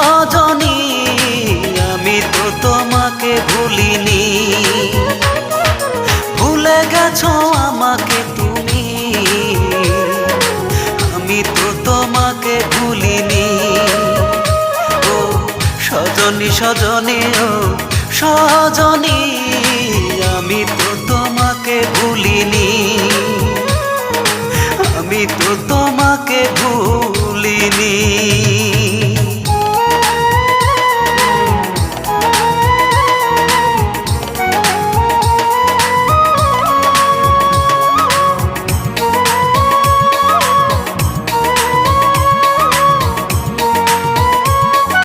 সজনী আমি তো তোমাকে ভুলিনি, ভুলে গেছো আমাকে তুমি, আমি তো তোমাকে ভুলিনি। ও সজনী সজনী ও সজনী আমি তো তোমাকে ভুলিনি, আমি তো তোমাকে ভুলিনি।